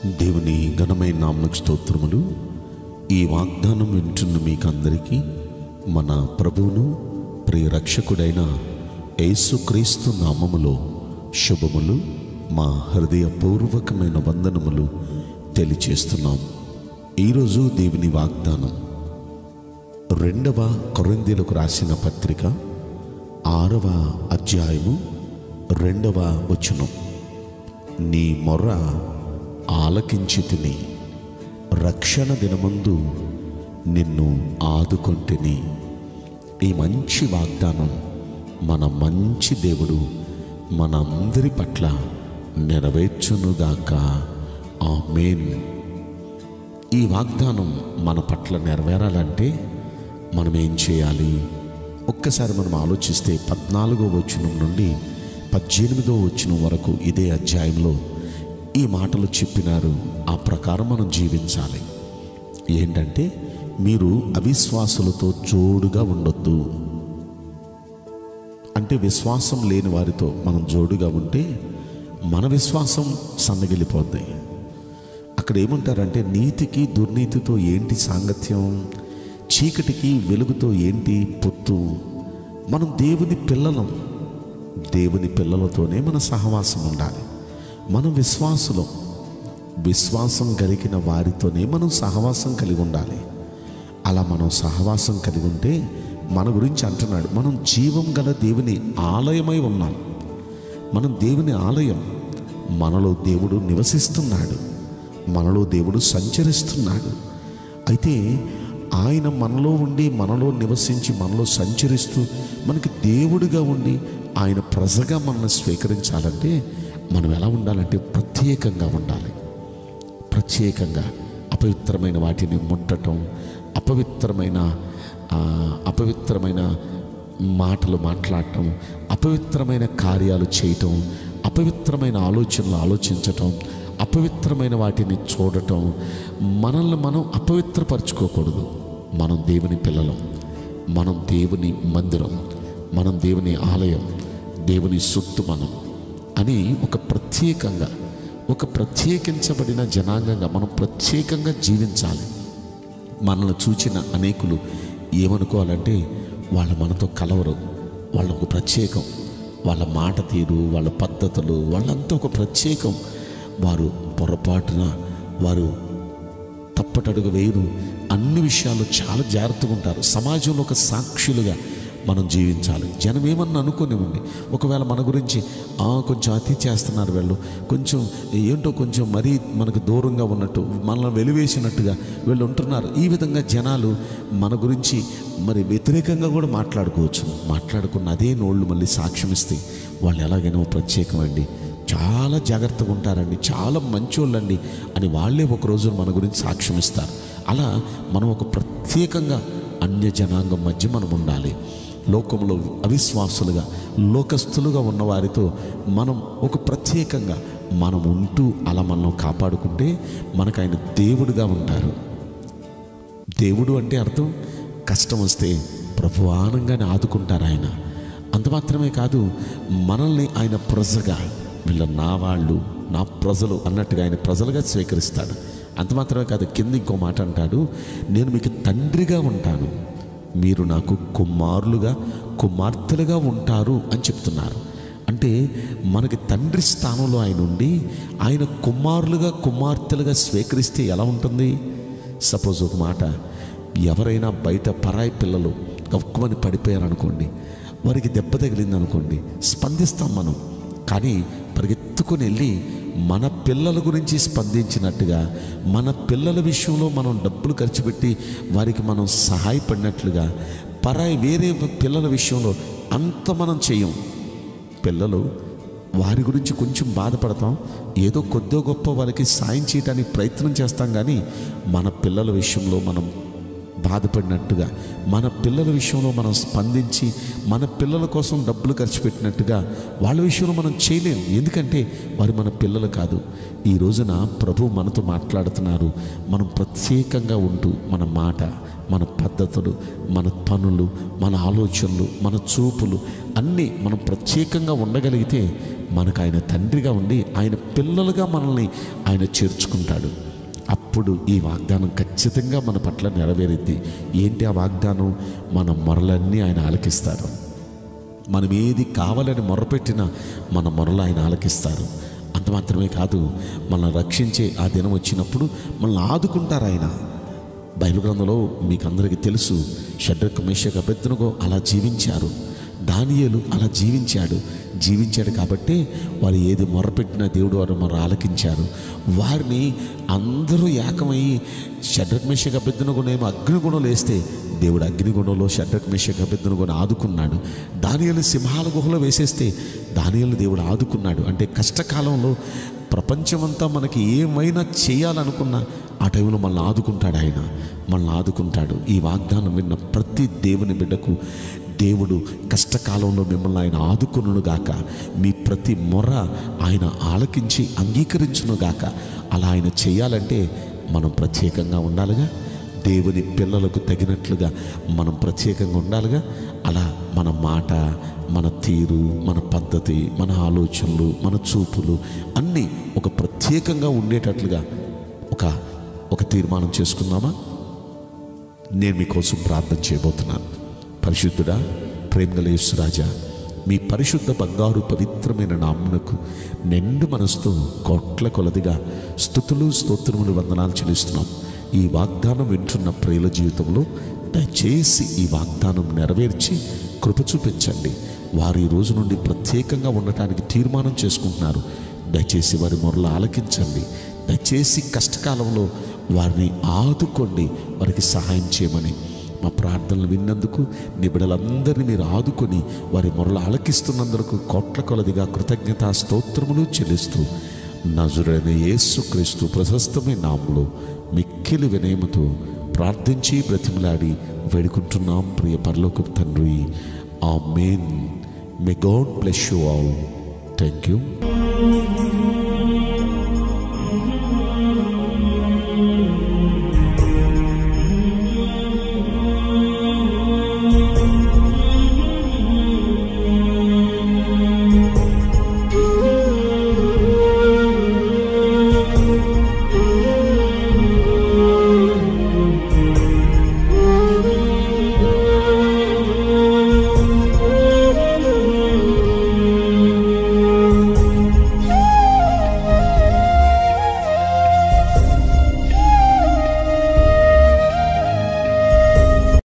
దేవుని ఘనమైన నామమునకు స్తోత్రములు. ఈ వాగ్దానం వింటున్న మీకందరికీ మన ప్రభువును ప్రియ రక్షకుడైన యేసుక్రీస్తు నామములో శుభములు, మా హృదయపూర్వకమైన వందనములు తెలియచేస్తున్నాం. ఈరోజు దేవుని వాగ్దానం 2వ కొరింథీయులకు రాసిన పత్రిక 6వ అధ్యాయము 2వ వచనం. నీ మొర్ర ఆలకించితిని, రక్షణ దినమందు నిన్ను ఆదుకొంటిని. ఈ మంచి వాగ్దానం మన మంచి దేవుడు మనందరి పట్ల నెరవేర్చునుగాక. ఆమేన్. ఈ వాగ్దానం మన పట్ల నెరవేరాలంటే మనం ఏం చేయాలి? ఒక్కసారి మనం ఆలోచిస్తే 14వ వచనం నుండి 18వ వచనం వరకు ఇదే అధ్యాయంలో ఈ మాటలు చెప్పినారు. ఆ ప్రకారం మనం జీవించాలి. ఏంటంటే, మీరు అవిశ్వాసులతో జోడుగా ఉండొద్దు. అంటే విశ్వాసం లేని వారితో మనం జోడుగా ఉంటే మన విశ్వాసం సన్నగిలిపోద్ది. అక్కడ ఏమంటారంటే, నీతికి దుర్నీతితో ఏంటి సాంగత్యం, చీకటికి వెలుగుతో ఏంటి పొత్తు. మనం దేవుని పిల్లలం. దేవుని పిల్లలతోనే మన సహవాసం ఉండాలి. మనం విశ్వాసులం. విశ్వాసం కలిగిన వారితోనే మనం సహవాసం కలిగి ఉండాలి. అలా మనం సహవాసం కలిగి ఉంటే మన గురించి అంటున్నాడు, మనం జీవం గల దేవుని ఆలయమై ఉన్నాం. మనం దేవుని ఆలయం. మనలో దేవుడు నివసిస్తున్నాడు, మనలో దేవుడు సంచరిస్తున్నాడు. అయితే ఆయన మనలో ఉండి, మనలో నివసించి, మనలో సంచరిస్తూ, మనకి దేవుడిగా ఉండి ఆయన ప్రజగా మనల్ని స్వీకరించాలంటే మనం ఎలా ఉండాలంటే ప్రత్యేకంగా ఉండాలి. ప్రత్యేకంగా అపవిత్రమైన వాటిని ముట్టడం, అపవిత్రమైన మాటలు మాట్లాడటం, అపవిత్రమైన కార్యాలు చేయటం, అపవిత్రమైన ఆలోచనలు ఆలోచించటం, అపవిత్రమైన వాటిని చూడటం, మనల్ని మనం అపవిత్రపరచుకోకూడదు. మనం దేవుని పిల్లలం, మనం దేవుని మందిరం, మనం దేవుని ఆలయం, దేవుని సొత్తు మనం అని ఒక ప్రత్యేకించబడిన జనాంగంగా మనం ప్రత్యేకంగా జీవించాలి. మనల్ని చూచిన అనేకులు ఏమనుకోవాలంటే, వాళ్ళు మనతో కలవరు, వాళ్ళు ఒక ప్రత్యేకం, వాళ్ళ మాట తీరు, వాళ్ళ పద్ధతులు, వాళ్ళంతా ఒక ప్రత్యేకం. వారు పొరపాటున వారు తప్పటడుగు వేయరు. అన్ని విషయాలు చాలా జాగ్రత్తగా ఉంటారు. సమాజంలో ఒక సాక్షులుగా మనం జీవించాలి. జనం ఏమన్నా అనుకోనివ్వండి, ఒకవేళ మన గురించి కొంచెం అతి చేస్తున్నారు, వీళ్ళు కొంచెం ఏంటో కొంచెం మరీ మనకు దూరంగా ఉన్నట్టు, మనల్ని వెలివేసినట్టుగా వీళ్ళు ఉంటున్నారు. ఈ విధంగా జనాలు మన గురించి మరి వ్యతిరేకంగా కూడా మాట్లాడుకున్న అదే నోళ్ళు మళ్ళీ సాక్ష్యం ఇస్తే వాళ్ళు ఎలాగైనా ప్రత్యేకమండి, చాలా జాగ్రత్తగా ఉంటారండి, చాలా మంచోళ్ళండి అని వాళ్ళే ఒకరోజు మన గురించి సాక్ష్యం ఇస్తారు. అలా మనం ఒక ప్రత్యేకంగా అన్య జనాంగం మధ్య మనం ఉండాలి. లోకంలో అవిశ్వాసులుగా, లోకస్తులుగా ఉన్న వారితో మనం ఒక ప్రత్యేకంగా మనం ఉంటూ అలా మనం కాపాడుకుంటే మనకు ఆయన దేవుడుగా ఉంటారు. దేవుడు అంటే అర్థం, కష్టం వస్తే ప్రభువానంగానే ఆదుకుంటారు ఆయన. అంత మాత్రమే కాదు, మనల్ని ఆయన ప్రజగా, వీళ్ళ నా వాళ్ళు, నా ప్రజలు అన్నట్టుగా ఆయన ప్రజలుగా స్వీకరిస్తాడు. అంత మాత్రమే కాదు, కింద ఇంకో మాట అంటాడు, నేను మీకు తండ్రిగా ఉంటాను, మీరు నాకు కుమారులుగా, కుమార్తెలుగా ఉంటారు అని చెప్తున్నారు. అంటే మనకి తండ్రి స్థానంలో ఆయన ఉండి ఆయన కుమారులుగా, కుమార్తెలుగా స్వీకరిస్తే ఎలా ఉంటుంది? సపోజ్ ఒక మాట, ఎవరైనా బయట పరాయి పిల్లలు గొప్పమని పడిపోయారనుకోండి, వారికి దెబ్బ తగిలింది అనుకోండి, స్పందిస్తాం మనం. కానీ పరిగెత్తుకొని వెళ్ళి మన పిల్లల గురించి స్పందించినట్టుగా, మన పిల్లల విషయంలో మనం డబ్బులు ఖర్చు పెట్టి వారికి మనం సహాయపడినట్లుగా పరాయి వేరే పిల్లల విషయంలో అంత మనం చేయం. పిల్లలు వారి గురించి కొంచెం బాధపడతాం, ఏదో కొద్దో గొప్ప వారికి సాయం చేయడానికి ప్రయత్నం చేస్తాం. కానీ మన పిల్లల విషయంలో మనం బాధపడినట్టుగా, మన పిల్లల విషయంలో మనం స్పందించి మన పిల్లల కోసం డబ్బులు ఖర్చు పెట్టినట్టుగా వాళ్ళ విషయంలో మనం చేయలేము. ఎందుకంటే వారు మన పిల్లలు కాదు. ఈ రోజున ప్రభు మనతో మాట్లాడుతున్నారు. మనం ప్రత్యేకంగా ఉంటూ మన మాట, మన పద్ధతులు, మన పనులు, మన ఆలోచనలు, మన చూపులు అన్నీ మనం ప్రత్యేకంగా ఉండగలిగితే మనకు ఆయన తండ్రిగా ఉండి ఆయన పిల్లలుగా మనల్ని ఆయన చేర్చుకుంటాడు. అప్పుడు ఈ వాగ్దానం ఖచ్చితంగా మన పట్ల నెరవేరుద్ది. ఏంటి ఆ వాగ్దానం? మన మొరలన్నీ ఆయన ఆలకిస్తారు. మనం ఏది కావాలని మొరపెట్టినా మన మొరలు ఆయన ఆలకిస్తారు. అంత మాత్రమే కాదు, మనల్ని రక్షించే ఆ దినం వచ్చినప్పుడు మనల్ని ఆదుకుంటారు ఆయన. బైబిల్ గ్రంథంలో మీకు అందరికీ తెలుసు, షడ్రక్ మేషక్ అబేద్నెగో అలా జీవించారు. దానియేలు అలా జీవించాడు కాబట్టి వారు ఏది మొరపెట్టినా దేవుడు వారు మొర ఆలకించారు. వారిని అందరూ ఏకమయ్యి షడ్రక్ మేషక్ అబేద్నెగోనేమో అగ్నిగుణంలో వేస్తే దేవుడు అగ్నిగుణంలో షడ్రక్ మేషక్ అబేద్నెగోని ఆదుకున్నాడు. దానియేలు సింహాల గుహలో వేసేస్తే దానియేలు దేవుడు ఆదుకున్నాడు. అంటే కష్టకాలంలో ప్రపంచమంతా మనకి ఏమైనా చేయాలనుకున్నా ఆ టైంలో మనల్ని ఆదుకుంటాడు. ఆయన మనల్ని ఆదుకుంటాడు. ఈ వాగ్దానం విన్న ప్రతి దేవుని బిడ్డకు దేవుడు కష్టకాలంలో మిమ్మల్ని ఆయన ఆదుకునుగాక. మీ ప్రతి మొర ఆయన ఆలకించి అంగీకరించునుగాక. అలా ఆయన చేయాలంటే మనం ప్రత్యేకంగా ఉండాలిగా. దేవుని పిల్లలకు తగినట్లుగా మనం ప్రత్యేకంగా ఉండాలిగా. అలా మన మాట, మన తీరు, మన పద్ధతి, మన ఆలోచనలు, మన చూపులు అన్నీ ఒక ప్రత్యేకంగా ఉండేటట్లుగా ఒక తీర్మానం చేసుకుందామా? నేను మీకోసం ప్రార్థన చేయబోతున్నాను. పరిశుద్ధుడా, ప్రేమగల యేసురాజా, మీ పరిశుద్ధ బంగారు పవిత్రమైన నామమునకు నిండు మనసుతో కోట్ల కొలదిగా స్తుతులు స్తోత్రములు వందనాలు చెల్లిస్తున్నాం. ఈ వాగ్దానం వింటున్న ప్రియుల జీవితంలో దయచేసి ఈ వాగ్దానం నెరవేర్చి కృప చూపించండి. వారు ఈ రోజు నుండి ప్రత్యేకంగా ఉండటానికి తీర్మానం చేసుకుంటున్నారు. దయచేసి వారి మొరలు ఆలకించండి. దయచేసి కష్టకాలంలో వారిని ఆదుకోండి, వారికి సహాయం చేయమని మా ప్రార్థనలు విన్నందుకు నీ బిడ్డలందరినీ మీరు ఆదుకొని వారి మొరలు ఆలకిస్తున్నందుకు కోట్ల కొలదిగా కృతజ్ఞతా స్తోత్రములు చెల్లిస్తూ నజరేయుడైన యేసుక్రీస్తు ప్రశస్తమైన నామములో మిక్కిలి వినయముతో ప్రార్థించి బ్రతిమలాడి వేడుకుంటున్నాం ప్రియ పరలోకపు తండ్రి. Amen. May God bless you all. Thank you.